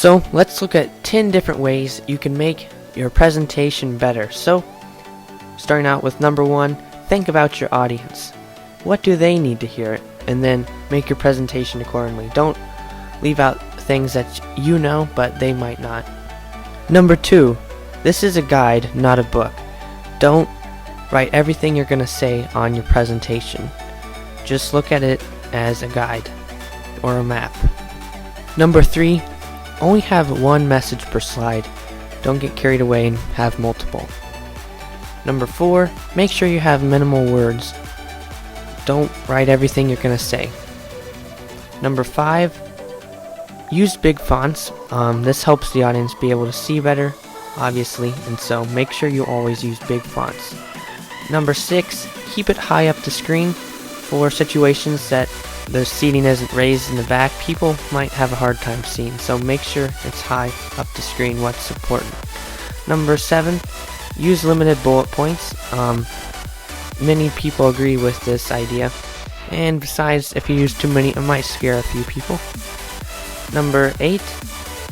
So let's look at 10 different ways you can make your presentation better. So starting out with number 1, think about your audience. What do they need to hear? And then make your presentation accordingly. Don't leave out things that you know but they might not. Number 2, this is a guide, not a book. Don't write everything you're going to say on your presentation. Just look at it as a guide or a map. Number 3, only have one message per slide. Don't get carried away and have multiple. Number 4, make sure you have minimal words. Don't write everything you're going to say. Number 5, use big fonts. This helps the audience be able to see better, obviously, and so make sure you always use big fonts. Number 6, keep it high up the screen. For situations that the seating isn't raised in the back, people might have a hard time seeing, so make sure it's high up the screen what's important. Number 7, use limited bullet points. Many people agree with this idea, and besides, if you use too many, it might scare a few people. Number 8,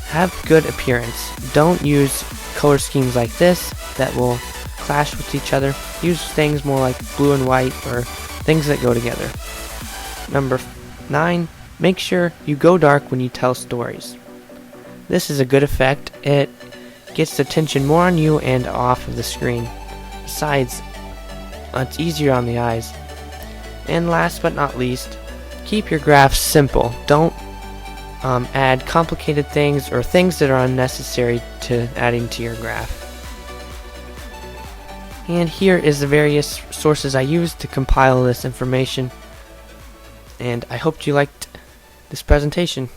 have good appearance. Don't use color schemes like this that will clash with each other. Use things more like blue and white or things that go together. Number 9, make sure you go dark when you tell stories. This is a good effect. It gets the attention more on you and off of the screen. Besides, it's easier on the eyes. And last but not least, keep your graphs simple. Don't add complicated things or things that are unnecessary to adding to your graph. And here is the various sources I used to compile this information. And I hope you liked this presentation.